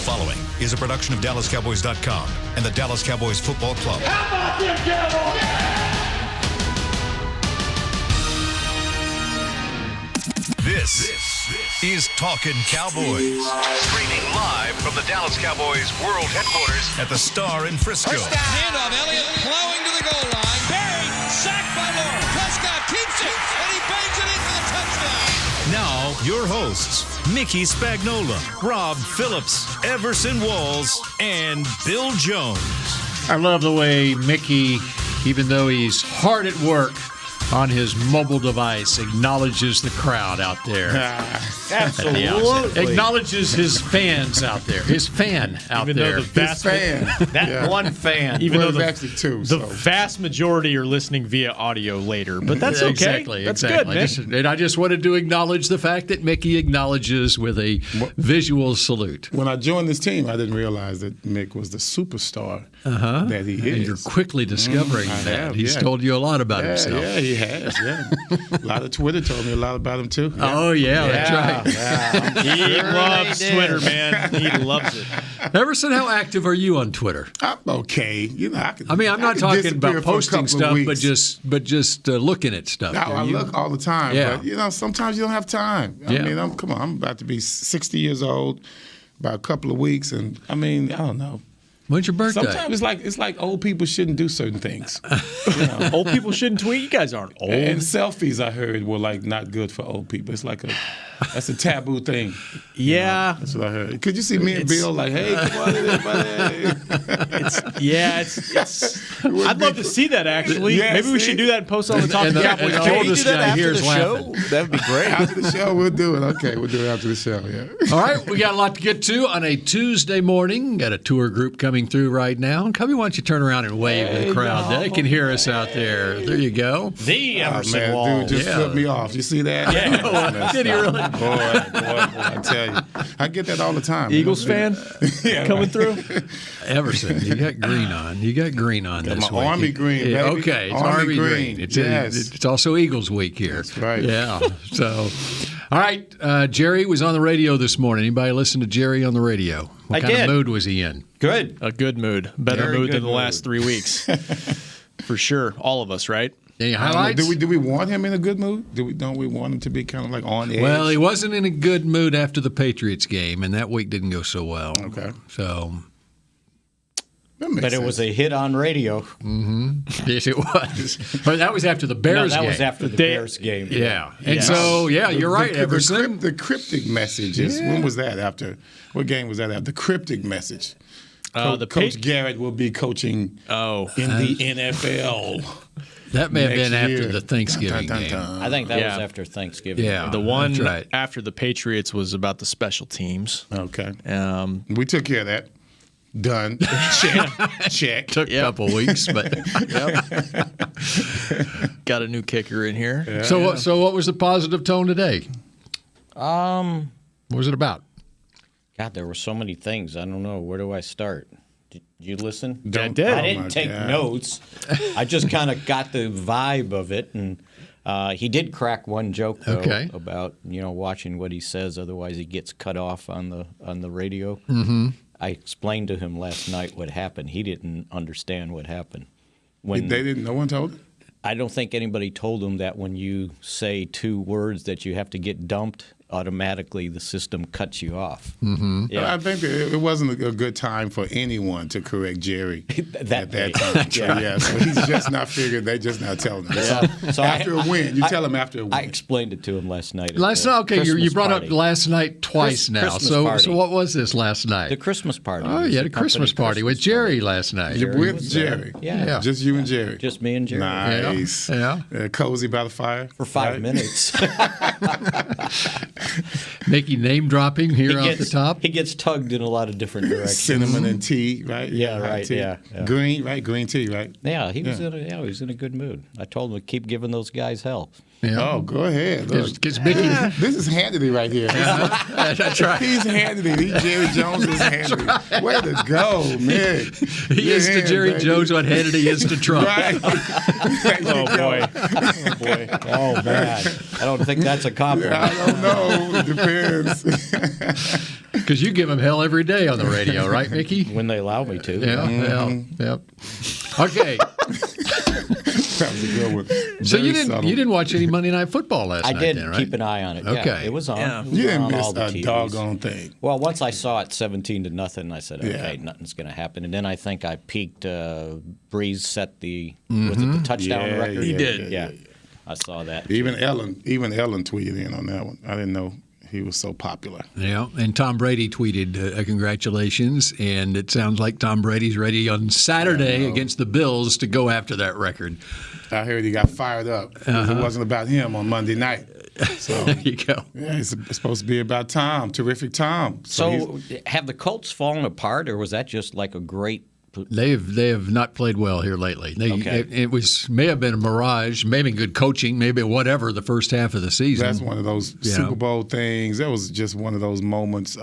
following is a production of DallasCowboys.com and the Dallas Cowboys Football Club. How about them Cowboys? This is Talkin Cowboys. Streaming live from the Dallas Cowboys World Headquarters at the Star in Frisco. First down. Handoff. Elliott plowing to the goal line. Barry, sacked by Moore. Prescott keeps it, and he bangs it in for the touchdown. Now, your hosts, Mickey Spagnola, Rob Phillips, Everson Walls, and Bill Jones. I love the way Mickey, even though he's hard at work on his mobile device, acknowledges the crowd out there. Absolutely. Acknowledges his fans out there. His fan out Even there. though the vast One fan. Even though actually two, the vast majority are listening via audio later, but that's okay. Exactly. That's exactly. good, man. And I just wanted to acknowledge the fact that Mickey acknowledges with a visual salute. When I joined this team, I didn't realize that Mick was the superstar that he is. And you're quickly discovering that. have, He's yeah. told you a lot about himself. Yeah, he has. Yeah, a lot of Twitter told me a lot about him too. Yeah. Oh yeah, that's right. He loves Twitter, man. He loves it. Everson, how active are you on Twitter? I'm okay. You know, I'm not talking disappear about for a posting couple of stuff, weeks. but just looking at stuff. No, I look all the time. Yeah. But sometimes you don't have time. I mean, I'm about to be 60 years old, about a couple of weeks, and I mean, I don't know. When's your birthday? Sometimes it's like old people shouldn't do certain things. Old people shouldn't tweet. You guys aren't old. And selfies, I heard, were like not good for old people. It's like that's a taboo thing. Yeah. That's what I heard. Could you see me and Bill like, hey, come on in, buddy? I'd love to see that, actually. Yeah, Maybe we see? should do that and post on the Talkin Cowboys. and the Can we oldest do that guy after here the is show? laughing. That'd be great. After the show, we'll do it. Okay, we'll do it after the show, yeah. All right, we got a lot to get to on a Tuesday morning. Got a tour group coming through right now. Cubby, why don't you turn around and wave to the crowd? They can hear us out there. There you go. The Everson Man, Walls. dude, just flipped me off. You see that? Yeah. Did he really? Boy, I tell you. I get that all the time. Eagles fan coming through? Everson, you got green on. You got green on this my week. Army green, baby. Okay, it's Army Army green. It's, Yes. it's also Eagles week here. That's right. Yeah. So, all right. Jerry was on the radio this morning. Anybody listen to Jerry on the radio? What kind of mood was he in? Good. A good mood. Better Very mood good than the mood. last 3 weeks. For sure. All of us, right? Any highlights? Do we want him in a good mood? Don't we want him to be kind of like on edge? Well, he wasn't in a good mood after the Patriots game, and that week didn't go so well. Okay. So, That makes But it sense. was a hit on radio. yes, it was. But that was after the Bears that game. was after the Bears game. Yeah. And so, you're right, Everson. The cryptic message is, when was that after? What game was that after? The cryptic message. Coach Garrett will be coaching in the NFL. That may have been next after year. the Thanksgiving Dun, dun, game. dun. I think that Yeah. was after Thanksgiving. Yeah. The one that's right. after the Patriots was about the special teams. Okay. Um, We took care of that. Done. Check. Took a couple weeks, but got a new kicker in here. so what was the positive tone today? Um, What was it about? God, there were so many things. I don't know. Where do I start? Did you listen? I did. I Oh, didn't my take God. notes. I just kind of got the vibe of it, and he did crack one joke though about watching what he says. Otherwise, he gets cut off on the radio. Mm-hmm. I explained to him last night what happened. He didn't understand what happened. When They didn't. No one told him. I don't think anybody told him that when you say two words that you have to get dumped, automatically the system cuts you off. Mm-hmm. I think that it wasn't a good time for anyone to correct Jerry That day. at that time. So he's just not figured. They just not telling him. So after a win, you tell him after a win. I explained it to him last night. Last night, okay, you brought up last night twice now. Christmas So party. what was this last night? The Christmas party. Oh, It was you had the a Christmas company party with Jerry last night. Jerry with was there. Jerry. Yeah. Just you and Jerry. Just me and Jerry. Nice. Yeah. Cozy by the fire. For 5 minutes. Mickey name dropping here off the top. He gets tugged in a lot of different directions. Cinnamon and tea, right? Yeah, hot right, tea. yeah. Green, right? Green tea, right? Yeah, he was in a good mood. I told him to keep giving those guys hell. Yeah. Oh, go ahead. Because Mickey, this is Hannity right here. that's right. He's Hannity. He's Jerry Jones is Hannity. Right. Way to go, Mick. He is to Jerry baby. Jones what Hannity is to Trump. Right. Oh, boy. Oh, boy. Oh, man. I don't think that's a compliment. I don't know. It depends. Because you give him hell every day on the radio, right, Mickey? When they allow me to. Yeah. Yep. Okay. That was a good one. So you didn't watch any Monday Night Football last night? I did then, right? keep an eye on it. Okay. Yeah, it was on. Yeah. It was You didn't on miss all the a TVs. doggone thing. Well, once I saw it 17-0, I said, okay, Yeah. nothing's going to happen. And then I think I peeked. Brees set the was it the touchdown Yeah, record? he did. Yeah, I saw that. Even Ellen tweeted in on that one. I didn't know he was so popular. Yeah, and Tom Brady tweeted congratulations, and it sounds like Tom Brady's ready on Saturday against the Bills to go after that record. I heard he got fired up. It wasn't about him on Monday night. So There you go. yeah, it's supposed to be about Tom, terrific Tom. So have the Colts fallen apart, or was that just like a great? They have not played well here lately. Okay. It may have been a mirage, maybe good coaching, maybe whatever the first half of the season. That's one of those Super Bowl things. That was just one of those moments.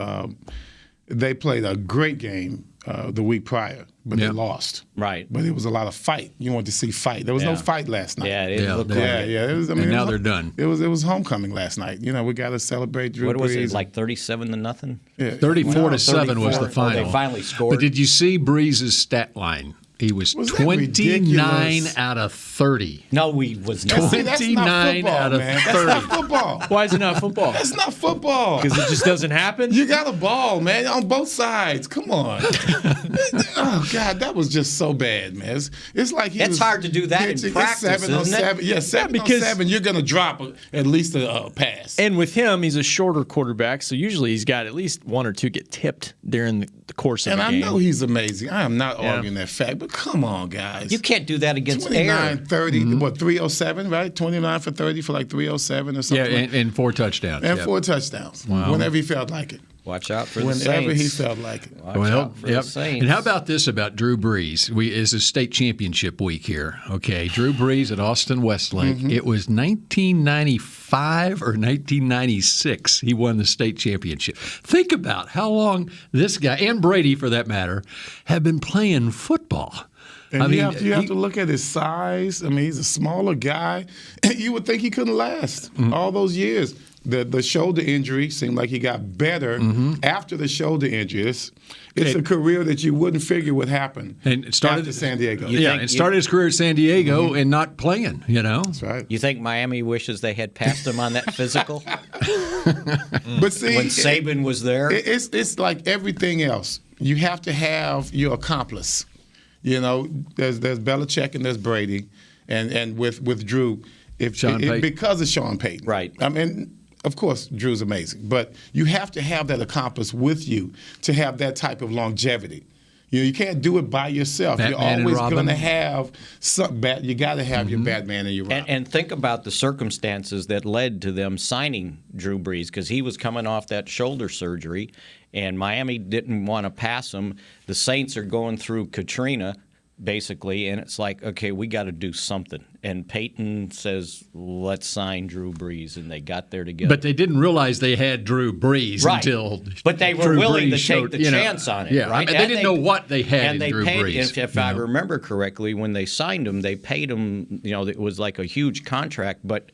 They played a great game the week prior, but they lost. Right. But it was a lot of fight. You wanted to see fight. There was no fight last night. Yeah, it looked like it. It was, And now they're done. It was homecoming last night. You know, we got to celebrate Drew Brees. What was it, like 37-0? Yeah. 34-7 was the final. They finally scored. But did you see Brees' stat line? He was that 29 ridiculous? out of 30. No, he was not. See, that's not 29 football, out of man. 30. That's not football. Why is it not football? That's not football. Because it just doesn't happen? You got a ball, man, on both sides. Come on. Oh, God, that was just so bad, man. It's like It's hard to do that in pitching. practice, It's 7 on isn't it? 7. Yeah, 7 on because- 7. You're going to drop at least a pass. And with him, he's a shorter quarterback, so usually he's got at least one or two get tipped during the course of And the I game. know he's amazing. I am not arguing that fact, but come on, guys. You can't do that against 29, air. 30, 307, right? 29 for 30 for like 307 or Yeah, something. and 4 touchdowns. And Yep. 4 touchdowns. Whenever he felt like it. Watch out for the Saints. Whenever he felt like it. Watch out for the Saints. And how about this about Drew Brees? It's a state championship week here. Okay, Drew Brees at Austin Westlake. It was 1995 or 1996 he won the state championship. Think about how long this guy, and Brady for that matter, have been playing football. And you have to look at his size. I mean, he's a smaller guy. You would think he couldn't last all those years. The shoulder injury seemed like he got better after the shoulder injury. It's a career that you wouldn't figure would happen. And it started after San Diego. and started his career at San Diego and not playing. You know, That's right. You think Miami wishes they had passed him on that physical But see, when Saban was there? it's like everything else. You have to have your accomplice. You know, there's Belichick and there's Brady, and with Drew, because of Sean Payton. Right. I mean, of course, Drew's amazing, but you have to have that accomplice with you to have that type of longevity. You know, you can't do it by yourself. Batman You're always and Robin. going to have you got to have your Batman and your Robin. And think about the circumstances that led to them signing Drew Brees, because he was coming off that shoulder surgery, and Miami didn't want to pass him. The Saints are going through Katrina, basically, and it's like, okay, we got to do something. And Peyton says, let's sign Drew Brees, and they got there together. but they didn't realize they had Drew Brees Right. until. But they were Drew willing Brees to showed, take the chance on it, yeah, right? I mean, they didn't know what they had and in Drew paid, Brees. If I remember correctly, when they signed him, they paid him, it was like a huge contract, but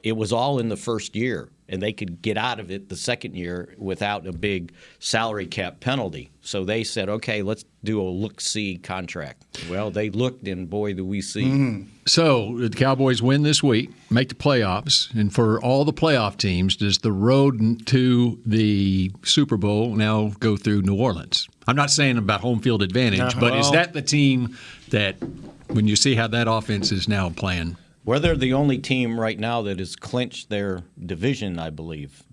it was all in the first year, and they could get out of it the second year without a big salary cap penalty. So they said, okay, let's do a look-see contract. Well, they looked, and boy, do we see. So the Cowboys win this week, make the playoffs, and for all the playoff teams, does the road to the Super Bowl now go through New Orleans? I'm not saying about home field advantage, but is that the team that, when you see how that offense is now playing? Well, they're the only team right now that has clinched their division, I believe.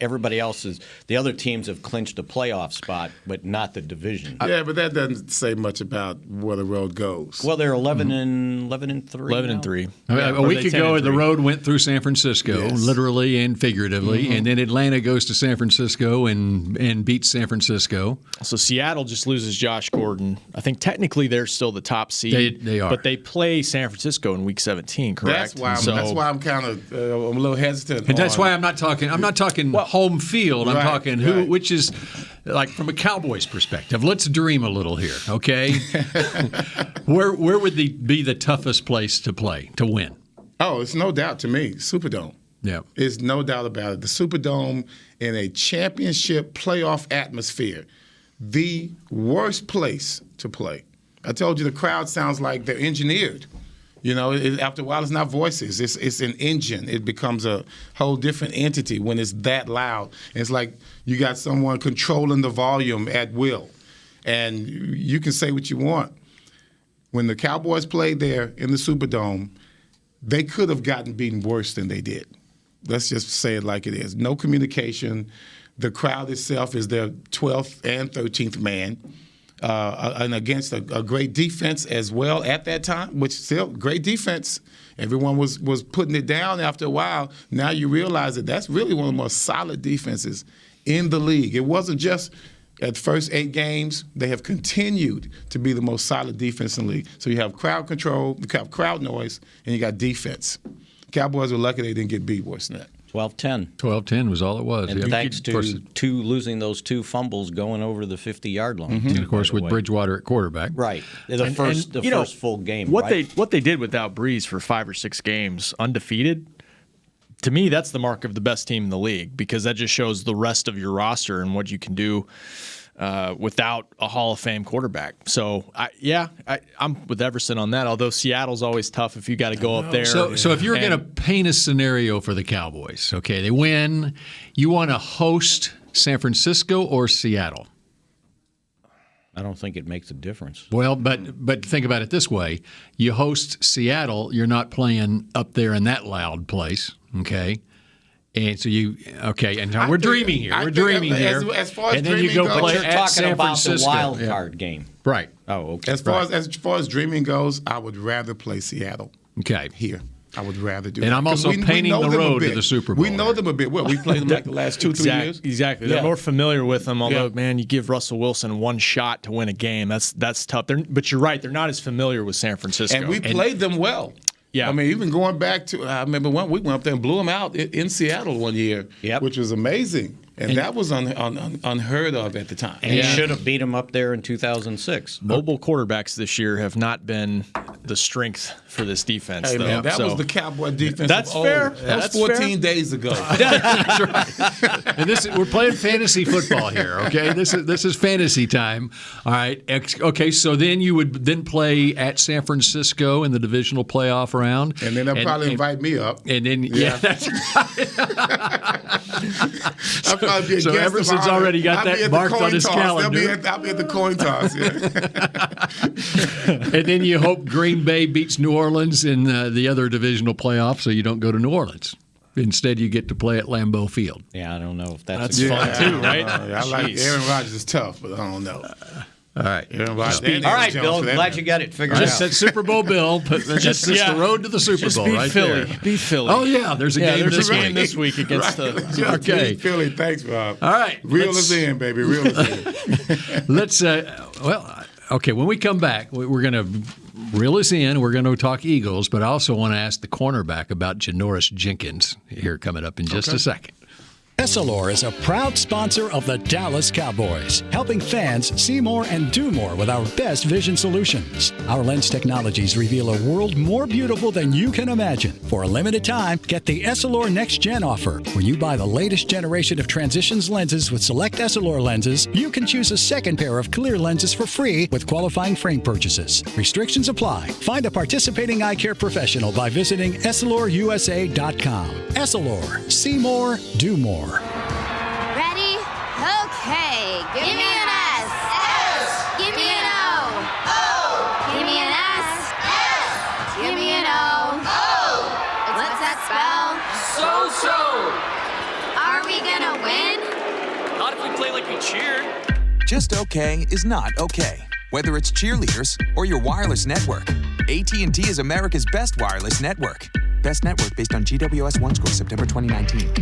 Everybody else the other teams have clinched a playoff spot, but not the division. Yeah, but that doesn't say much about where the road goes. Well, they're 11 and 3. 11 and 3. A week ago, the road went through San Francisco, literally and figuratively, and then Atlanta goes to San Francisco and beats San Francisco. So Seattle just loses Josh Gordon. I think technically they're still the top seed. They are. But they play San Francisco in Week 17. 2019, correct? That's why I'm kind of I'm a little hesitant. And that's why I'm not talking home field. I'm talking which is like from a Cowboys perspective. Let's dream a little here, okay? Where would be the toughest place to play to win? Oh, it's no doubt to me, Superdome. Yeah, it's no doubt about it. The Superdome in a championship playoff atmosphere, the worst place to play. I told you the crowd sounds like they're engineered. You know, after a while, it's not voices. It's an engine. It becomes a whole different entity when it's that loud. It's like you got someone controlling the volume at will, and you can say what you want. When the Cowboys played there in the Superdome, they could have gotten beaten worse than they did. Let's just say it like it is. No communication. The crowd itself is their 12th and 13th man. And against a great defense as well at that time, which still great defense. Everyone was putting it down after a while. Now you realize that that's really one of the most solid defenses in the league. It wasn't just at the first 8 games. They have continued to be the most solid defense in the league. So you have crowd control, you have crowd noise, and you got defense. Cowboys were lucky they didn't get beat worse than that. 12-10. 12-10 was all it was. And thanks to losing those 2 fumbles going over the 50-yard line. Mm-hmm. And, of course, with Bridgewater at quarterback. Right. The first full game. What they did without Brees for 5 or 6 games, undefeated, to me, that's the mark of the best team in the league because that just shows the rest of your roster and what you can do without a Hall of Fame quarterback. So, I'm with Everson on that, although Seattle's always tough if you got to go up there. So if you're going to paint a scenario for the Cowboys, okay, they win, you want to host San Francisco or Seattle? I don't think it makes a difference. Well, but think about it this way. You host Seattle, you're not playing up there in that loud place, okay? And so and we're dreaming here. We're dreaming here. As far as and then you go goes, play you're at talking San about Francisco. the wild card game. Right. Oh, okay. As far as dreaming goes, I would rather play Seattle. Okay. Here. I would rather do and that. I'm also painting the road to the Super Bowl. We know them a bit. Well, we played them like the last 2-3 years. Exactly. They're more familiar with them, although, man, you give Russell Wilson one shot to win a game. That's tough. But you're right. They're not as familiar with San Francisco. And we played them well. Yeah. I mean, even going back to, I remember we went up there and blew them out in Seattle one year, which was amazing. And that was unheard of at the time. And you should have beat them up there in 2006. Mobile quarterbacks this year have not been the strength for this defense. Hey, man, that was the Cowboy defense. That's fair. That was 14 days ago. That's right. And we're playing fantasy football here, okay? This is fantasy time. All right. Okay, so then you would then play at San Francisco in the divisional playoff round. And then they'll probably invite me up. And then, that's right. So Everson's already got that marked on his calendar. I'll be at the coin toss. And then you hope Green Bay beats New Orleans in the other divisional playoff, so you don't go to New Orleans. Instead, you get to play at Lambeau Field. Yeah, I don't know if that's fun too, right? I like Aaron Rodgers is tough, but I don't know. All right. Aaron Rodgers. All right, Bill. Glad you got it figured out. Just said Super Bowl Bill. That's the road to the Super Bowl right Philly. there. Beat Philly. Oh, yeah. There's a game this week against the... Okay. Philly. Thanks, Rob. All right. Reel us in, baby. Reel us in. Let's, when we come back, we're going to reel us in. We're going to talk Eagles, but I also want to ask the cornerback about Janoris Jenkins here coming up in just a second. Essilor is a proud sponsor of the Dallas Cowboys, helping fans see more and do more with our best vision solutions. Our lens technologies reveal a world more beautiful than you can imagine. For a limited time, get the Essilor Next Gen offer. When you buy the latest generation of Transitions lenses with select Essilor lenses, you can choose a second pair of clear lenses for free with qualifying frame purchases. Restrictions apply. Find a participating eye care professional by visiting EssilorUSA.com. Essilor. See more, do more. Ready? Okay. Give me an S. S. Give me an O. O. Give me an S. S. Give me an O. O. What's that spell? So. Are we gonna win? Not if we play like we cheer. Just okay is not okay. Whether it's cheerleaders or your wireless network, AT&T is America's best wireless network. Best network based on GWS One score September 2019.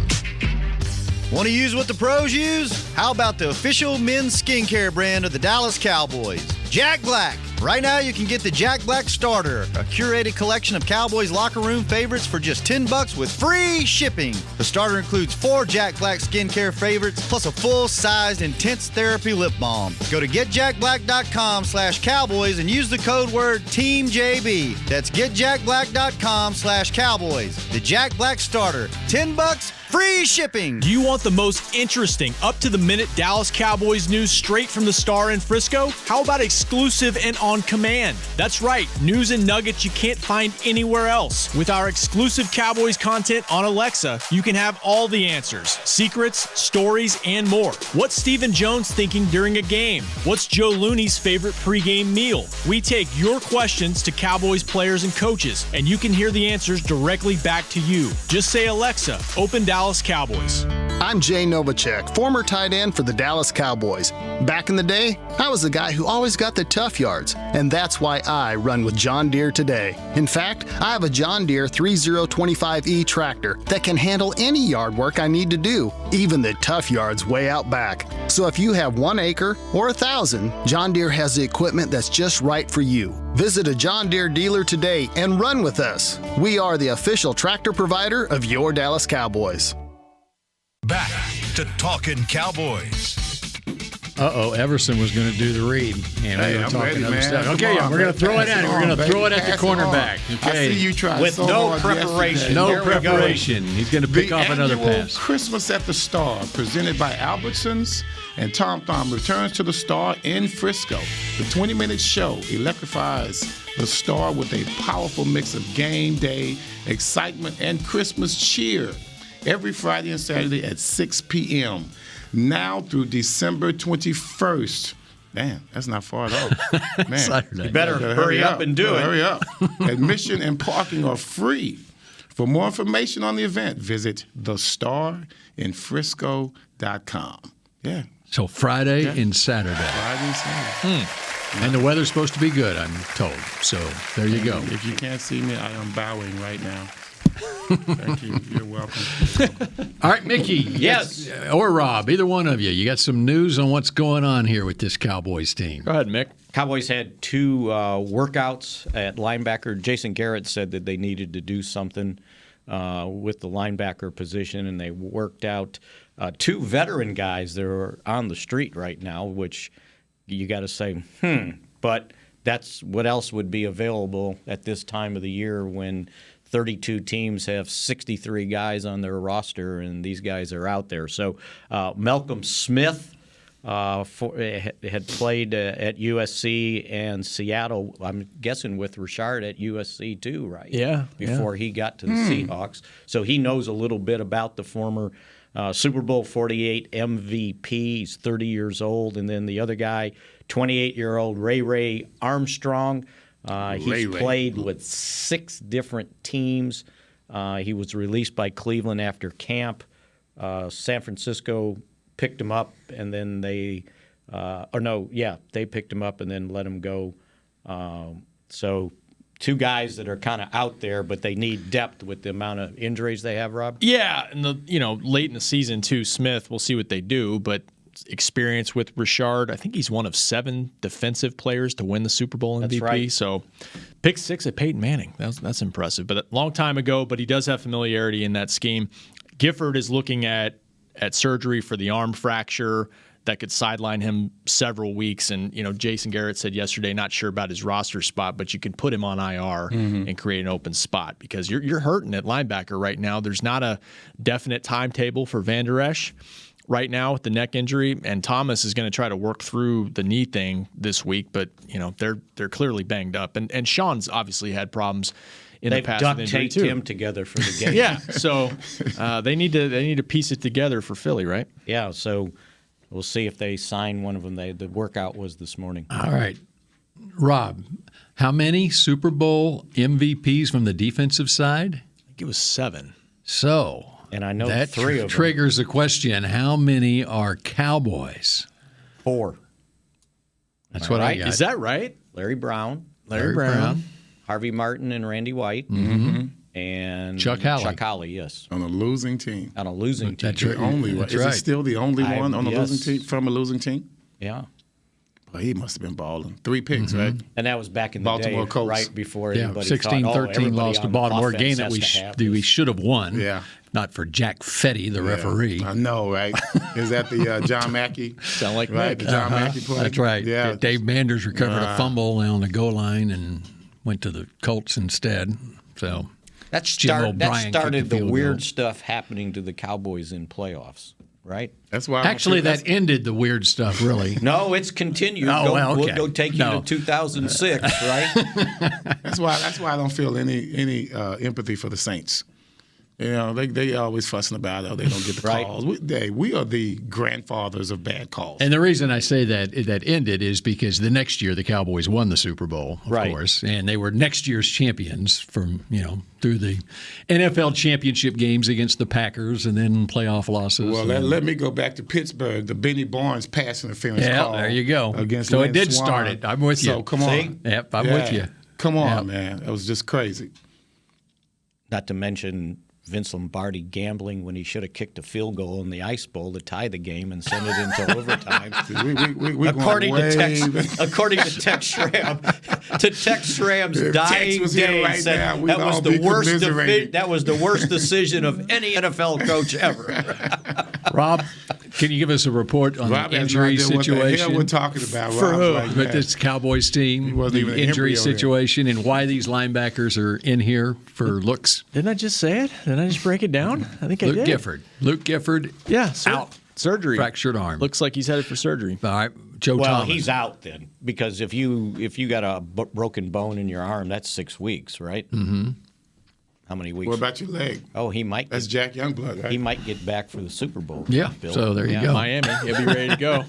Want to use what the pros use? How about the official men's skincare brand of the Dallas Cowboys? Jack Black. Right now, you can get the Jack Black Starter, a curated collection of Cowboys locker room favorites for just $10 with free shipping. The starter includes 4 Jack Black skincare favorites, plus a full-sized intense therapy lip balm. Go to getjackblack.com/Cowboys and use the code word TEAMJB. That's getjackblack.com/Cowboys. The Jack Black Starter, $10, free shipping. Do you want the most interesting, up-to-the-minute Dallas Cowboys news straight from the Star in Frisco? How about exclusive and on command? That's right, news and nuggets you can't find anywhere else. With our exclusive Cowboys content on Alexa, you can have all the answers, secrets, stories, and more. What's Stephen Jones thinking during a game? What's Joe Looney's favorite pregame meal? We take your questions to Cowboys players and coaches, and you can hear the answers directly back to you. Just say, Alexa, open Dallas Cowboys. I'm Jay Novacek, former tight end for the Dallas Cowboys. Back in the day, I was the guy who always got the tough yards, and that's why I run with John Deere today. In fact, I have a John Deere 3025E tractor that can handle any yard work I need to do, even the tough yards way out back. So if you have 1 acre or 1,000, John Deere has the equipment that's just right for you. Visit a John Deere dealer today and run with us. We are the official tractor provider of your Dallas Cowboys. Back to Talkin Cowboys. Everson was going to do the read, and we were talking other stuff. Okay, we're going to throw it at. We're going to throw it at the cornerback. Okay, I see you try with so no hard preparation. yesterday. No preparation. He's going to pick off another pass. Christmas at the Star, presented by Albertsons and Tom Thumb, returns to the Star in Frisco. The 20-minute show electrifies the Star with a powerful mix of game day excitement and Christmas cheer. Every Friday and Saturday at 6 p.m. now through December 21st. Damn, that's not far at all. Man, Saturday. You better hurry up and do it. Hurry up. Admission and parking are free. For more information on the event, visit thestarinfrisco.com. Yeah. So Friday and Saturday. Friday and Saturday. And the weather's supposed to be good, I'm told. So there you go. If you can't see me, I am bowing right now. Thank you. You're welcome. All right, Mickey. Yes. Or Rob, either one of you. You got some news on what's going on here with this Cowboys team. Go ahead, Mick. Cowboys had 2 workouts at linebacker. Jason Garrett said that they needed to do something with the linebacker position, and they worked out 2 veteran guys that are on the street right now, which you got to say, but that's what else would be available at this time of the year when 32 teams have 63 guys on their roster, and these guys are out there. So Malcolm Smith had played at USC and Seattle, I'm guessing with Richard at USC too, right? Yeah. Before he got to the Seahawks. So he knows a little bit about the former Super Bowl 48 MVP. He's 30 years old. And then the other guy, 28-year-old Ray Armstrong. He's played with 6 different teams. He was released by Cleveland after camp. San Francisco picked him up, and then they picked him up and then let him go. So 2 guys that are kind of out there, but they need depth with the amount of injuries they have, Rob. Yeah, and late in the season too, Smith. We'll see what they do, but experience with Richard. I think he's one of 7 defensive players to win the Super Bowl MVP. That's right. So pick 6 at Peyton Manning. That's impressive. But a long time ago, but he does have familiarity in that scheme. Gifford is looking at surgery for the arm fracture that could sideline him several weeks. And, Jason Garrett said yesterday, not sure about his roster spot, but you can put him on IR and create an open spot because you're hurting at linebacker right now. There's not a definite timetable for Van Der Esch right now with the neck injury, and Thomas is going to try to work through the knee thing this week, but they're clearly banged up, and Sean's obviously had problems in the past. They've duct taped him together for the game. Yeah, so they need to piece it together for Philly, right? Yeah, so we'll see if they sign one of them. The workout was this morning. All right, Rob, how many Super Bowl MVPs from the defensive side? I think it was 7. So. And I know that 3 of them. Triggers the question, how many are Cowboys? 4. That's what I got. Is that right? Larry Brown. Harvey Martin and Randy White. Mm-hmm. And Chuck Howley. Chuck Howley, yes. On a losing team. On a losing team. That's the only one. Is he still the only one on a losing team from a losing team? Yeah. Well, he must have been balling. 3 picks, right? And that was back in the Baltimore day, Colts. right before anybody 16-13 lost to Baltimore, a game that we should have won. Yeah. Not for Jack Fetty, the referee. I know, right? Is that the John Mackey? Sound like right? The John Mackey play? That's right. Yeah. Dave Manders recovered a fumble on the goal line and went to the Colts instead. So that started the weird stuff happening to the Cowboys in playoffs, right? That's why. Actually, that ended the weird stuff, really. No, it's continued. We'll go take you to 2006, right? That's why I don't feel any empathy for the Saints. You know, they always fussing about they don't get the calls. We are the grandfathers of bad calls. And the reason I say that ended is because the next year the Cowboys won the Super Bowl, of course, and they were next year's champions through the NFL championship games against the Packers and then playoff losses. Well, let me go back to Pittsburgh, the Benny Barnes pass interference call. Yeah, there you go. Against so Lynn it did Swann. start it. I'm with you. So come on. Yep, I'm with you. Come on, man. It was just crazy. Not to mention Vince Lombardi gambling when he should have kicked a field goal in the Ice Bowl to tie the game and send it into overtime. According to Tex Schramm, Tex Schramm's dying day said that was the worst decision of any NFL coach ever. Rob, can you give us a report on the injury situation? What the hell we're talking about, for Rob, who? right But this Cowboys team, the injury situation, and why these linebackers are in here for looks. Didn't I just say it? Didn't I just break it down? I think I did. Luke Gifford. Yeah, out. Surgery. Fractured arm. Looks like he's headed for surgery. All right, Joe Thomas. Well, he's out then because if you got a broken bone in your arm, that's 6 weeks, right? Mm-hmm. How many weeks? What about your leg? Oh, he might. That's Jack Youngblood, right? He might get back for the Super Bowl. Yeah. Bill. So there you go. Miami. He'll be ready to go.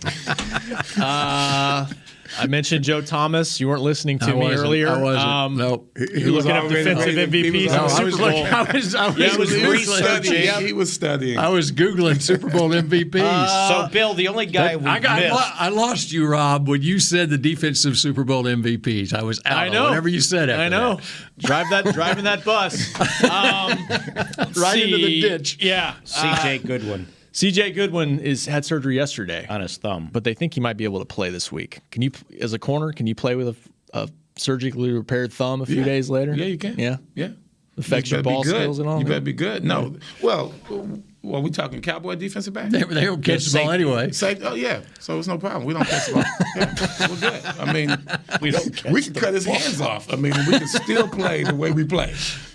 I mentioned Joe Thomas. You weren't listening to me earlier. I wasn't. Nope. You're looking up defensive MVPs in the Super Bowl. He was studying. I was Googling Super Bowl MVPs. So, Bill, the only guy I lost you, Rob, when you said the defensive Super Bowl MVPs. I was out on whatever you said after I know. that. Driving that bus. Right into the ditch. Yeah. C.J. Goodwin. C.J. Goodwin had surgery yesterday on his thumb, but they think he might be able to play this week. Can you, as a corner, can you play with a surgically repaired thumb a few days later? Yeah, you can. Yeah. Affects your better ball be good. skills and all. You better be good. No. Well, we talking Cowboy defensive back? They don't catch the ball anyway. Oh yeah, so it's no problem. We don't catch the ball. Yeah, we're good. I mean, we can cut his hands off. I mean, we can still play the way we play.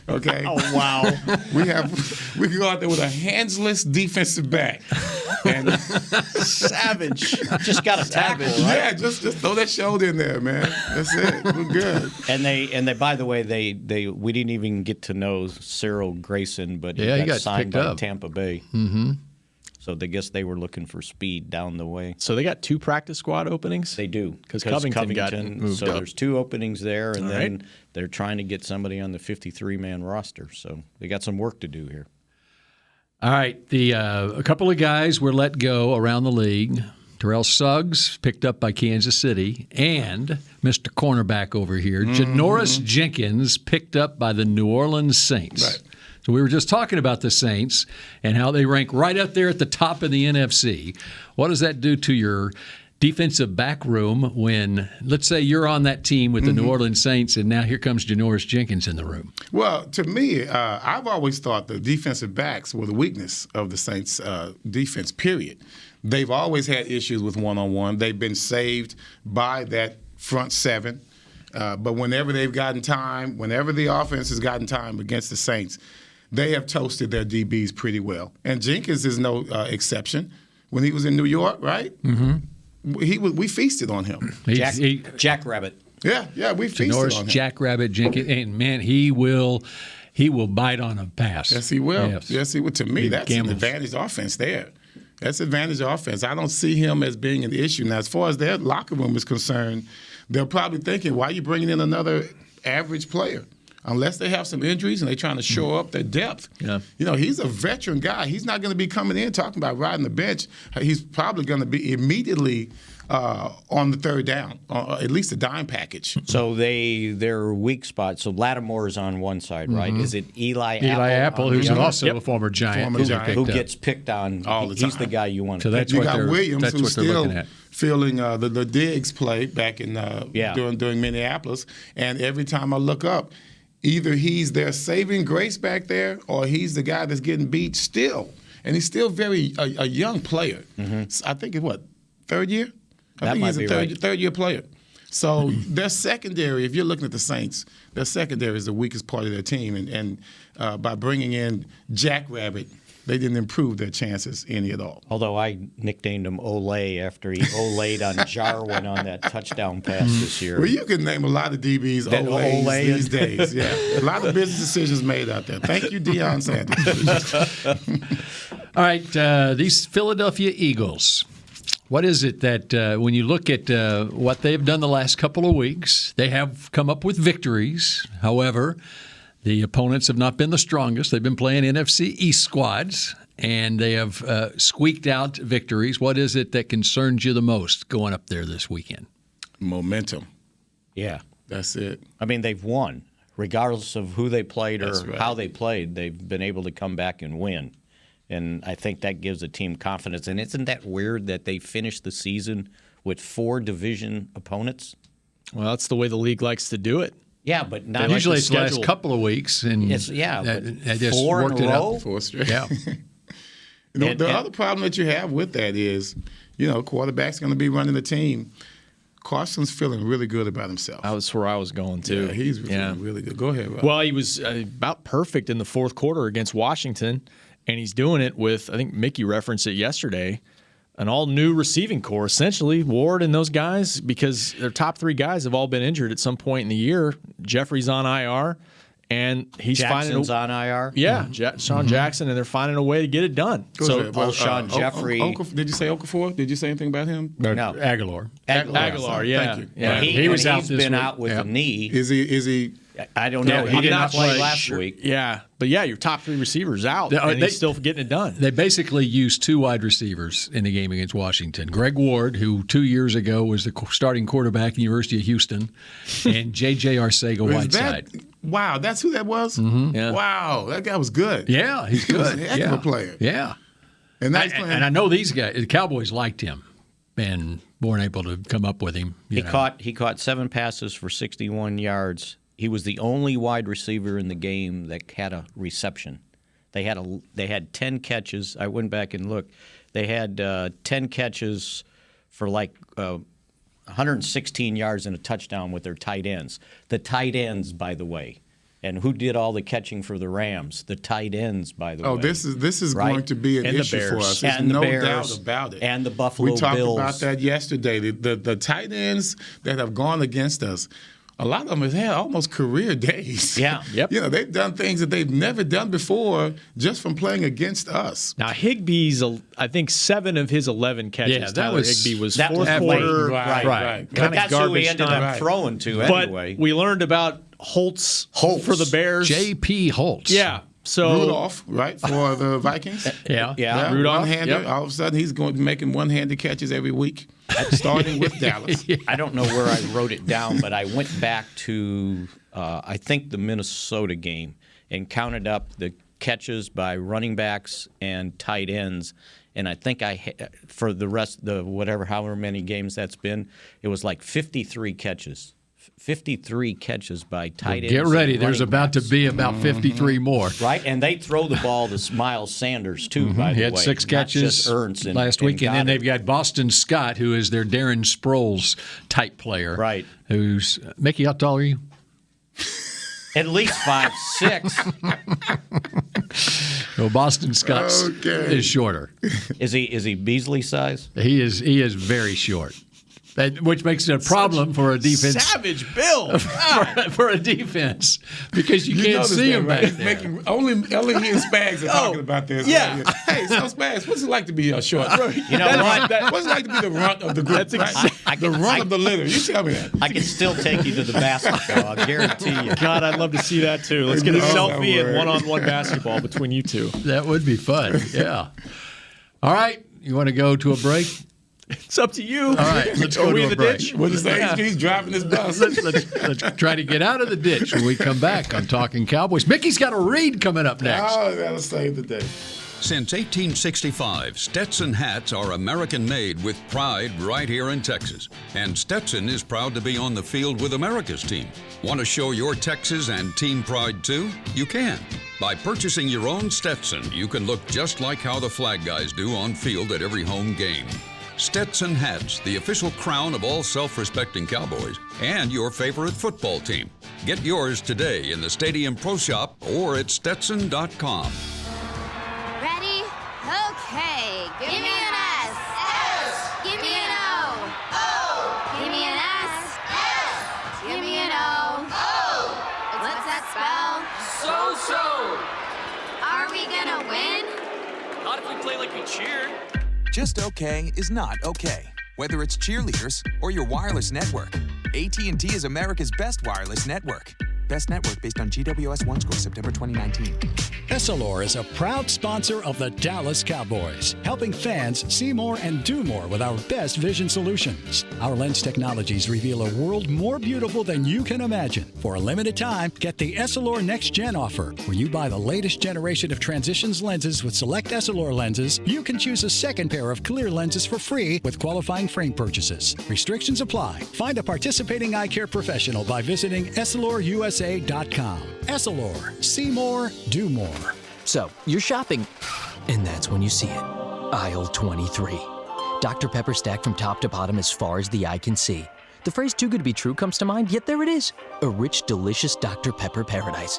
Okay. Oh wow. We can go out there with a handless defensive back. And savage. Just got a tackle, right? Yeah, just throw that shoulder in there, man. That's it. We're good. And they by the way, we didn't even get to know Cyril Grayson, but he got signed by Tampa Bay. Mm-hmm. So I guess they were looking for speed down the way. So they got 2 practice squad openings? They do. Because Covington got moved so up. There's 2 openings there, and then they're trying to get somebody on the 53-man roster. So they got some work to do here. All right. A couple of guys were let go around the league. Terrell Suggs picked up by Kansas City, and Mr. Cornerback over here, Janoris Jenkins, picked up by the New Orleans Saints. Right. So we were just talking about the Saints and how they rank right up there at the top of the NFC. What does that do to your defensive back room when, let's say, you're on that team with the New Orleans Saints, and now here comes Janoris Jenkins in the room? Well, to me, I've always thought the defensive backs were the weakness of the Saints' defense, period. They've always had issues with one-on-one. They've been saved by that front seven. But whenever they've gotten time, whenever the offense has gotten time against the Saints, they have toasted their DBs pretty well. And Jenkins is no exception. When he was in New York, right? Mm-hmm. We feasted on him. Jackrabbit. Yeah, we feasted on him. Jackrabbit Jenkins, and man, he will bite on a pass. Yes, he will. Yes, he will. To me, that's gambles. an advantage offense there. That's advantage offense. I don't see him as being an issue. Now, as far as their locker room is concerned, they're probably thinking, why are you bringing in another average player? unless they have some injuries and they're trying to shore up their depth. Yeah. You know, he's a veteran guy. He's not going to be coming in talking about riding the bench. He's probably going to be immediately on the third down, at least a dime package. So their weak spot. So Lattimore's on one side, right? Is it Eli Apple? Eli Apple, who's also a former Giant. Who gets picked on all the time. He's the guy you want to So that's you what got they're, Williams, that's who's what they're still looking at. feeling the Diggs play back in during Minneapolis. And every time I look up, either he's their saving grace back there or he's the guy that's getting beat still. And he's still a young player. So I think it's third year? I think he's a third-year player. So their secondary, if you're looking at the Saints, their secondary is the weakest part of their team. And by bringing in Jackrabbit, they didn't improve their chances any at all. Although I nicknamed him Olay after he Olayed on Jarwin on that touchdown pass this year. Well, you can name a lot of DBs Olays these days. Yeah, a lot of business decisions made out there. Thank you, Deion Sanders. All right, these Philadelphia Eagles. What is it that when you look at what they've done the last couple of weeks, they have come up with victories. However, the opponents have not been the strongest. They've been playing NFC East squads, and they have squeaked out victories. What is it that concerns you the most going up there this weekend? Momentum. Yeah. That's it. I mean, they've won. Regardless of who they played or how they played, they've been able to come back and win. And I think that gives a team confidence. And isn't that weird that they finished the season with 4 division opponents? Well, that's the way the league likes to do it. Yeah, but not usually it's the last couple of weeks, and but just 4 worked in a it row. out. 4 straight. Yeah. The other problem that you have with that is, quarterback's going to be running the team. Carson's feeling really good about himself. That's where I was going to. Yeah, he's really good. Go ahead, Rob. Well, he was about perfect in the fourth quarter against Washington, and he's doing it with, I think Mickey referenced it yesterday, an all-new receiving corps, essentially, Ward and those guys, because their top 3 guys have all been injured at some point in the year. Jeffrey's on IR, and Jackson's on IR? Yeah, Sean Jackson, and they're finding a way to get it done. Sean Jeffrey. Did you say Okafor? Did you say anything about him? No. Aguilar, yeah. Thank you. He was out this week. He's been out with a knee. Is he? I don't know. He did not play last week. Yeah, but your top 3 receivers out, and he's still getting it done. They basically used 2 wide receivers in the game against Washington. Greg Ward, who 2 years ago was the starting quarterback at the University of Houston, and J.J. Arcega-Whiteside. Wow, that's who that was? Mm-hmm. Yeah. Wow, that guy was good. Yeah, he's good. He was a heck of a player. Yeah. And I know these guys, the Cowboys liked him and weren't able to come up with him. He caught 7 passes for 61 yards. He was the only wide receiver in the game that had a reception. They had 10 catches. I went back and looked. They had 10 catches for 116 yards and a touchdown with their tight ends. The tight ends, by the way. And who did all the catching for the Rams? The tight ends, by the way. Oh, this is right? Going to be an issue for us. There's no doubt about it. And the Buffalo Bills. We talked about that yesterday. The tight ends that have gone against us, a lot of them have had almost career days. Yeah. Yep. They've done things that they've never done before just from playing against us. Now, Higbee's, I think, 7 of his 11 catches. Yeah, that was Higbee was that fourth was quarter. Right. But that's who we ended up throwing to anyway. But we learned about Holtz for the Bears. J.P. Holtz. Yeah. So Rudolph, right, for the Vikings. Yeah. Rudolph. One-hander. Yep. All of a sudden, he's going to be making one-handed catches every week, starting with Dallas. I don't know where I wrote it down, but I went back to, I think, the Minnesota game and counted up the catches by running backs and tight ends. And I think for the rest, however many games that's been, it was like 53 catches. 53 catches by tight ends. Get ready. There's about to be about 53 more. Right, and they throw the ball to Miles Sanders, too, by the way. He had 6 catches last week. And then they've got Boston Scott, who is their Darren Sproles type player. Right. Who's, Mickey, how tall are you? At least 5'6". Well, Boston Scott is shorter. Is he Beasley size? He is very short. which makes it a problem for a defense. Savage Bill for a defense because you can't see him back there. Only he and Spags are talking about this. Yeah. Right? Hey, so Spags, what's it like to be a short? You know what? What's it like to be the runt of the group? The runt of the litter. You tell me that. I can still take you to the basketball. I guarantee you. God, I'd love to see that too. Let's get a selfie and one-on-one basketball between you two. That would be fun. Yeah. All right. You want to go to a break? It's up to you. All right, let's go to a break. Ditch? What is that? He's driving his bus. Let's try to get out of the ditch when we come back on Talking Cowboys. Mickey's got a read coming up next. Oh, that'll save the day. Since 1865, Stetson hats are American-made with pride right here in Texas. And Stetson is proud to be on the field with America's team. Want to show your Texas and team pride too? You can. By purchasing your own Stetson, you can look just like how the flag guys do on field at every home game. Stetson hats, the official crown of all self-respecting Cowboys, and your favorite football team. Get yours today in the Stadium Pro Shop or at Stetson.com. Ready? Okay. Give me an S. S. Give me an O. O. Give me an S. S. Give me an O. O. What's that spell? So. Are we gonna win? Not if we play like we cheer. Just okay is not okay. Whether it's cheerleaders or your wireless network, AT&T is America's best wireless network. Best network based on GWS 1 score September 2019. Essilor is a proud sponsor of the Dallas Cowboys, helping fans see more and do more with our best vision solutions. Our lens technologies reveal a world more beautiful than you can imagine. For a limited time, get the Essilor Next Gen offer. When you buy the latest generation of Transitions lenses with select Essilor lenses, you can choose a second pair of clear lenses for free with qualifying frame purchases. Restrictions apply. Find a participating eye care professional by visiting EssilorUSA.com. Essilor. See more, do more. So, you're shopping, and that's when you see it. Aisle 23. Dr. Pepper stacked from top to bottom as far as the eye can see. The phrase too good to be true comes to mind, yet there it is. A rich, delicious Dr. Pepper paradise.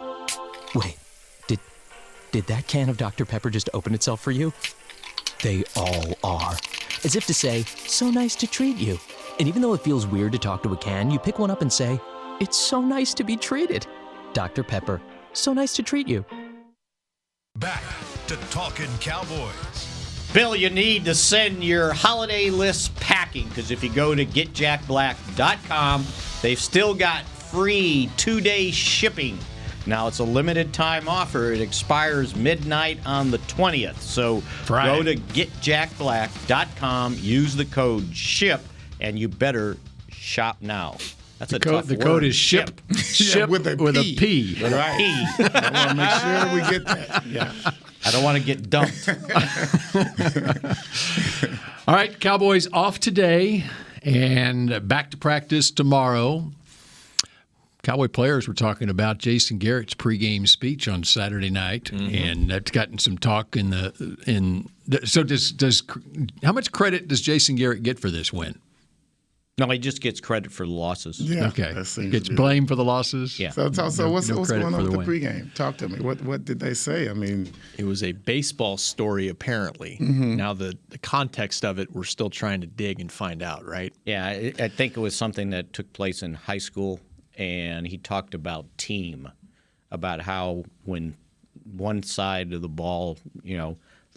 Wait, did that can of Dr. Pepper just open itself for you? They all are. As if to say, so nice to treat you. And even though it feels weird to talk to a can, you pick one up and say, it's so nice to be treated. Dr. Pepper, so nice to treat you. Back to Talkin' Cowboys. Bill, you need to send your holiday list packing because if you go to getjackblack.com, they've still got free 2-day shipping. Now, it's a limited time offer. It expires midnight on the 20th. So go to getjackblack.com, use the code SHIP, and you better shop now. That's a tough The word. code is SHIP. SHIP with a P. Right. I want to make sure we get that. Yeah. I don't want to get dumped. All right, Cowboys off today and back to practice tomorrow. Cowboy players were talking about Jason Garrett's pregame speech on Saturday night, and that's gotten some talk So does how much credit does Jason Garrett get for this win? No, he just gets credit for the losses. Yeah. Okay. Gets blamed for the losses? Yeah. So what's going on with the win. pregame? Talk to me. What did they say? I mean, it was a baseball story, apparently. Now, the context of it, we're still trying to dig and find out, right? Yeah, I think it was something that took place in high school, and he talked about team, about how when one side of the ball,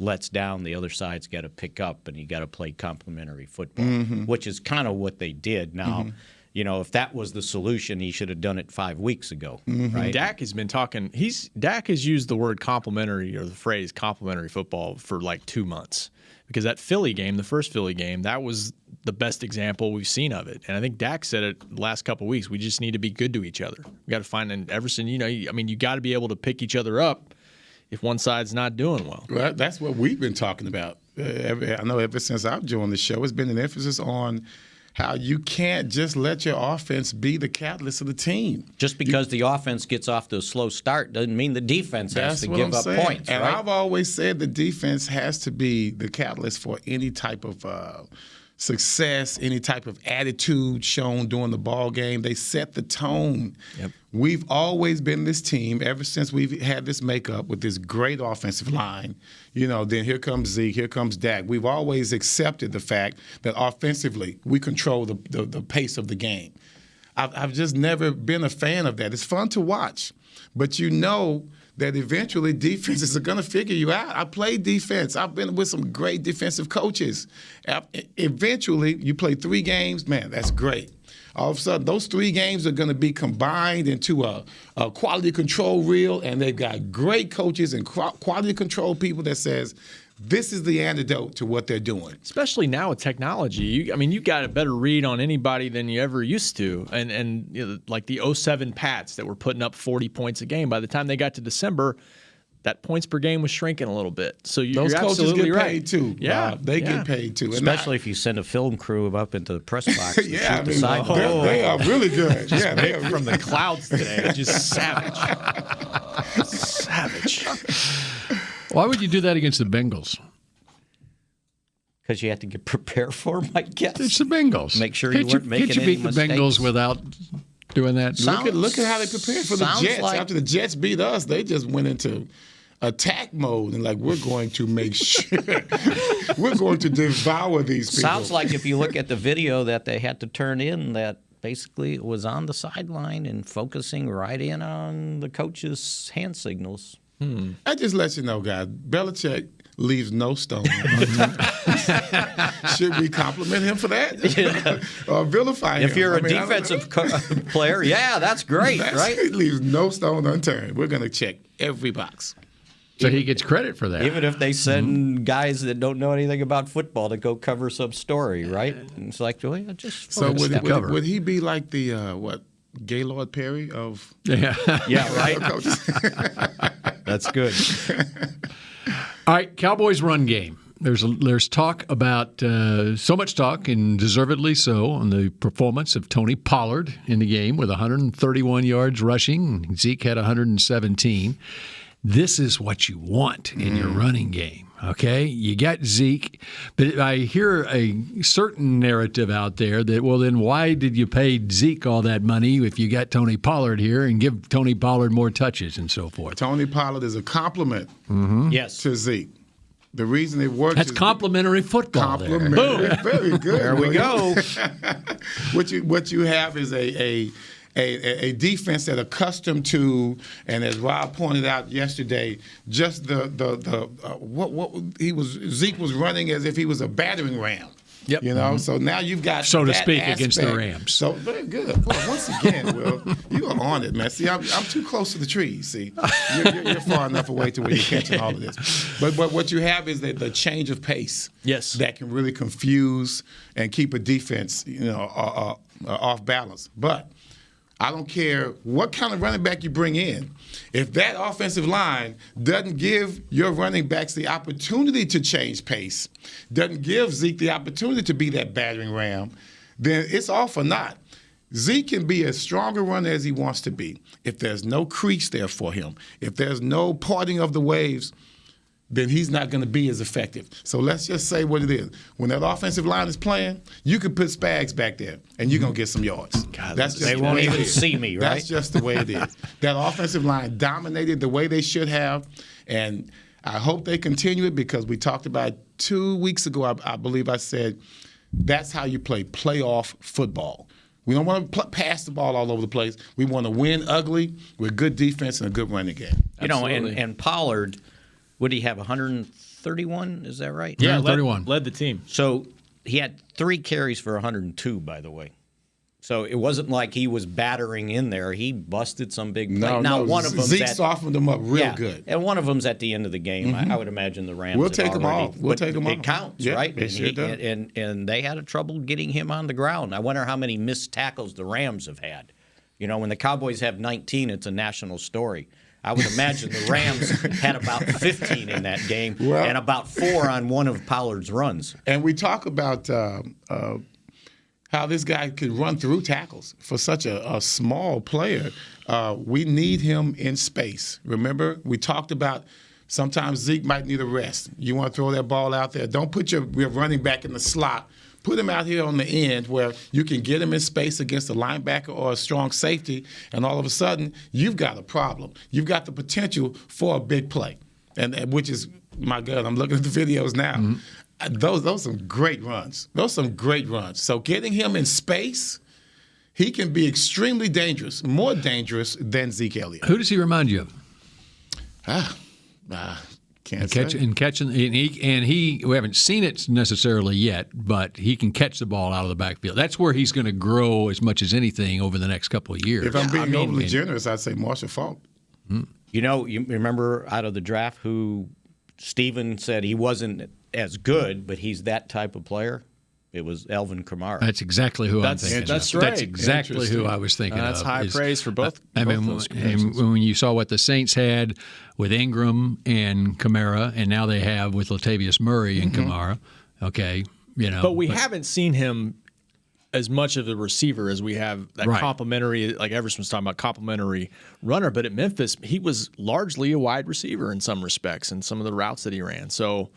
lets down, the other side's got to pick up, and you got to play complementary football, which is kind of what they did. Now, if that was the solution, he should have done it 5 weeks ago, right? Dak has been talking. Dak has used the word complementary or the phrase complementary football for like 2 months because that Philly game, the first Philly game, that was the best example we've seen of it. And I think Dak said it the last couple of weeks. We just need to be good to each other. We got to find, and Everson, you got to be able to pick each other up if one side's not doing well. Well, that's what we've been talking about. I know ever since I've joined the show, it's been an emphasis on how you can't just let your offense be the catalyst of the team. Just because the offense gets off to a slow start doesn't mean the defense has to give up points. And I've always said the defense has to be the catalyst for any type of success, any type of attitude shown during the ball game. They set the tone. Yep. We've always been this team ever since we've had this makeup with this great offensive line. Then here comes Zeke, here comes Dak. We've always accepted the fact that offensively we control the pace of the game. I've just never been a fan of that. It's fun to watch, but that eventually defenses are going to figure you out. I played defense. I've been with some great defensive coaches. Eventually, you play 3 games, man, that's great. All of a sudden, those 3 games are going to be combined into a quality control reel, and they've got great coaches and quality control people that says, this is the antidote to what they're doing. Especially now with technology. You got a better read on anybody than you ever used to. And like the 07 Pats that were putting up 40 points a game. By the time they got to December, that points per game was shrinking a little bit. So you're those coaches absolutely get right. paid too. Yeah, they get paid too. Especially if you send a film crew up into the press box. And yeah, shoot the sideline. they are really good. Just they are from the clouds today. Just savage. Savage. Why would you do that against the Bengals? Because you have to get prepared for them, I guess. It's the Bengals. Make sure you weren't making any mistakes. Can't you beat the Bengals without doing that? Look at how they prepared for the Jets. After the Jets beat us, they just went into attack mode and we're going to make sure we're going to devour these people. Sounds like if you look at the video that they had to turn in, that basically it was on the sideline and focusing right in on the coach's hand signals. I just let you know, guys, Belichick leaves no stone unturned. Should we compliment him for that? Or vilify him? If you're a defensive player, that's great, right? He leaves no stone unturned. We're going to check every box. So he gets credit for that. Even if they send guys that don't know anything about football to go cover some story, right? And it's like, just so would he be like the Gaylord Perry of right? That's good. All right, Cowboys run game. There's talk about so much talk, and deservedly so, on the performance of Tony Pollard in the game with 131 yards rushing. Zeke had 117. This is what you want in your running game. Okay, you got Zeke, but I hear a certain narrative out there that, well, then why did you pay Zeke all that money if you got Tony Pollard here and give Tony Pollard more touches and so forth? Tony Pollard is a compliment yes, to Zeke. The reason it works That's is complimentary football. Complimentary. Boom. Very good. There we go. What you have is a defense that accustomed to, and as Rob pointed out yesterday, just Zeke was running as if he was a battering ram. Yep. So now you've got so to that speak aspect. Against the Rams. So very good. Boy, once again, Will, you are on it, man. See, I'm too close to the trees. See, you're far enough away to where you're catching all of this. But what you have is the change of pace. Yes. That can really confuse and keep a defense, off balance. But I don't care what kind of running back you bring in. If that offensive line doesn't give your running backs the opportunity to change pace, doesn't give Zeke the opportunity to be that battering ram, then it's all for naught. Zeke can be as strong a runner as he wants to be. If there's no crease there for him, if there's no parting of the waves, then he's not going to be as effective. So let's just say what it is. When that offensive line is playing, you can put Spags back there, and you're going to get some yards. God, they won't even see me, right? That's just the way it is. That offensive line dominated the way they should have, and I hope they continue it because we talked about 2 weeks ago, I believe I said, that's how you play playoff football. We don't want to pass the ball all over the place. We want to win ugly with good defense and a good running game. And Pollard – would he have 131? Is that right? Yeah, 131. Led the team. So he had 3 carries for 102, by the way. So it wasn't like he was battering in there. He busted some big play. One of them Zeke softened them up real good. And one of them's at the end of the game. I would imagine the Rams. We'll take him off. It counts, right? It sure does. And they had trouble getting him on the ground. I wonder how many missed tackles the Rams have had. When the Cowboys have 19, it's a national story. I would imagine the Rams had about 15 in that game and about 4 on one of Pollard's runs. And we talk about how this guy could run through tackles for such a small player. We need him in space. Remember, we talked about sometimes Zeke might need a rest. You want to throw that ball out there. Don't put your running back in the slot Put him out here on the end where you can get him in space against a linebacker or a strong safety, and all of a sudden you've got a problem. You've got the potential for a big play, and which is, my God, I'm looking at the videos now. Mm-hmm. Those are some great runs. Those are some great runs. So getting him in space, he can be extremely dangerous, more dangerous than Zeke Elliott. Who does he remind you of? Can't say. We haven't seen it necessarily yet, but he can catch the ball out of the backfield. That's where he's going to grow as much as anything over the next couple of years. If I'm being overly generous, I'd say Marshall Faulk. You know, you remember out of the draft who Steven said he wasn't as good, but he's that type of player? It was Alvin Kamara. That's exactly who I'm thinking. That's of. right. That's exactly who I was thinking of. That's high praise for both. When you saw what the Saints had with Ingram and Kamara, and now they have with Latavius Murray and Kamara, But we haven't seen him as much of a receiver as we have that complimentary, like Everson's talking about, complimentary runner. But at Memphis, he was largely a wide receiver in some respects and some of the routes that he ran. So.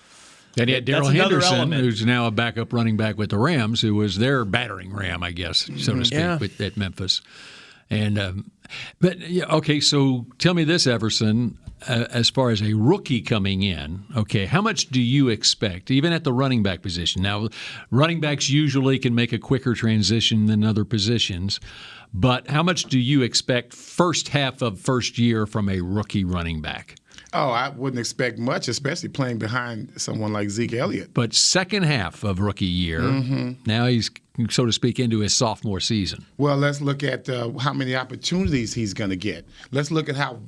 And he had Darrell Henderson, who's now a backup running back with the Rams, who was their battering ram, I guess, so to speak, at Memphis. And so tell me this, Everson, as far as a rookie coming in, how much do you expect, even at the running back position? Now, running backs usually can make a quicker transition than other positions, but how much do you expect first half of first year from a rookie running back? Oh, I wouldn't expect much, especially playing behind someone like Zeke Elliott. But second half of rookie year, now he's, so to speak, into his sophomore season. Well, let's look at how many opportunities he's going to get. Let's look at how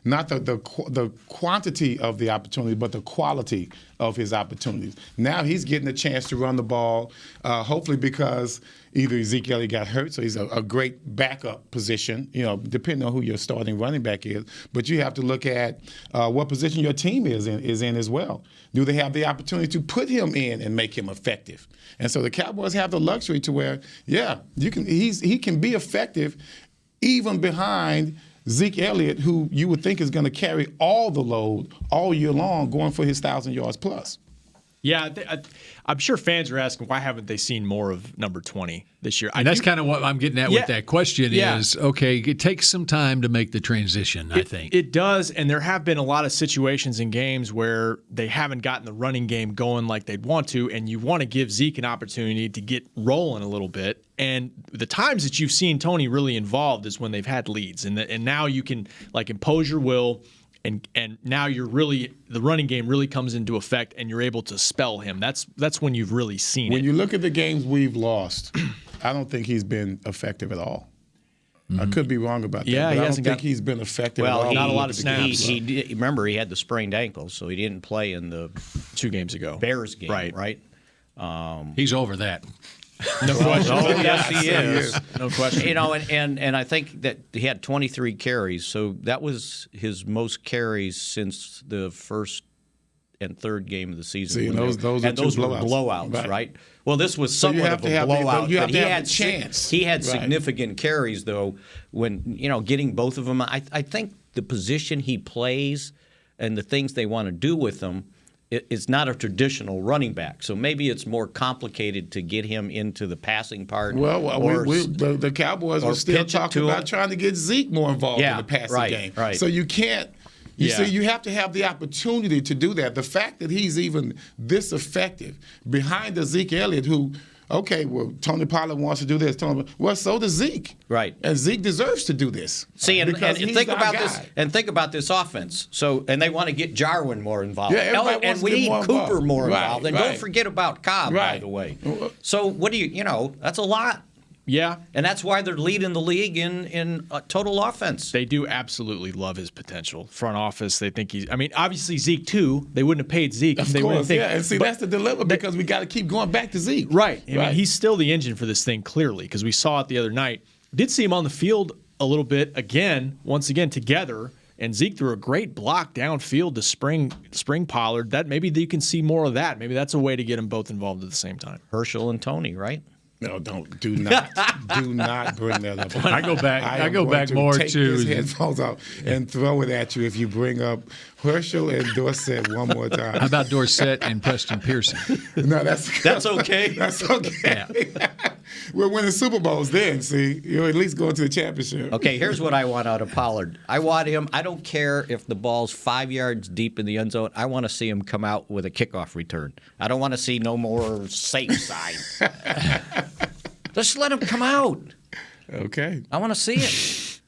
not the quantity of the opportunity, but the quality of his opportunities. Now he's getting a chance to run the ball, hopefully because either Zeke Elliott got hurt, so he's a great backup position, depending on who your starting running back is. But you have to look at what position your team is in as well. Do they have the opportunity to put him in and make him effective? And so the Cowboys have the luxury to where, he can be effective even behind Zeke Elliott, who you would think is going to carry all the load all year long, going for his 1,000 yards plus. Yeah, I'm sure fans are asking, why haven't they seen more of number 20 this year? And that's kind of what I'm getting at with that question is, it takes some time to make the transition, I think. It does, and there have been a lot of situations in games where they haven't gotten the running game going like they'd want to, and you want to give Zeke an opportunity to get rolling a little bit. And the times that you've seen Tony really involved is when they've had leads, and now you can impose your will. And now the running game really comes into effect, and you're able to spell him. That's when you've really seen it. When you look at the games we've lost, I don't think he's been effective at all. I could be wrong about that. Yeah, but I don't think he's been effective at all. Not a lot of snaps. Remember, he had the sprained ankle, so he didn't play in the 2 games ago Bears game, right? He's over that. No question. Yes, he is. No question. And I think that he had 23 carries, so that was his most carries since the first and third game of the season. See, those were blowouts, right? Well, this was somewhat of a blowout, but he had chance. He had significant carries, though. When getting both of them, I think the position he plays and the things they want to do with him. It's not a traditional running back, so maybe it's more complicated to get him into the passing part. Well, the Cowboys were still talking about trying to get Zeke more involved in the passing game. Right. So you can't. See, you have to have the opportunity to do that. The fact that he's even this effective behind the Zeke Elliott, who. Okay, well, Tony Pollard wants to do this. Well, so does Zeke. Right. And Zeke deserves to do this. See, and think about this. And think about this offense. And they want to get Jarwin more involved. Yeah, and we need Cooper more involved. And don't forget about Cobb, by the way. So what do that's a lot. Yeah. And that's why they're leading the league in total offense. They do absolutely love his potential. Front office, they think obviously Zeke too. They wouldn't have paid Zeke if they wouldn't think. And see, that's the dilemma because we got to keep going back to Zeke. Right. I mean, he's still the engine for this thing, clearly, because we saw it the other night. Did see him on the field a little bit once again, together. And Zeke threw a great block downfield to spring Pollard. That maybe you can see more of that. Maybe that's a way to get them both involved at the same time. Herschel and Tony, right? No, do not bring that up. I go back more take to his headphones off and throw it at you if you bring up Herschel and Dorsett one more time. How about Dorsett and Preston Pearson? No, that's okay. That's okay. Yeah. We're winning Super Bowls then. See, you're at least going to the championship. Okay, here's what I want out of Pollard. I want him. I don't care if the ball's 5 yards deep in the end zone. I want to see him come out with a kickoff return. I don't want to see no more safe side. Just let him come out. Okay. I want to see it.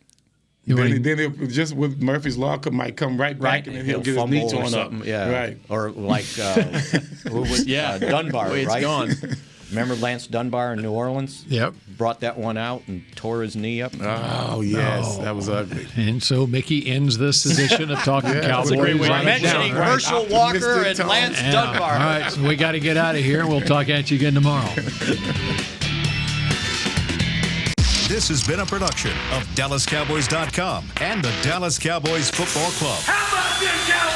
Then it just with Murphy's Law might come right back, and then he'll get his knee torn up. Yeah. Right. Or like Dunbar, it's right? gone. Remember Lance Dunbar in New Orleans? Yep. Brought that one out and tore his knee up. Oh, yes. That was ugly. And so Mickey ends this edition of Talking Cowboys. Mentioning Herschel Walker and Lance Dunbar. All right, so we got to get out of here. We'll talk at you again tomorrow. This has been a production of DallasCowboys.com and the Dallas Cowboys Football Club. How about this, Cowboys?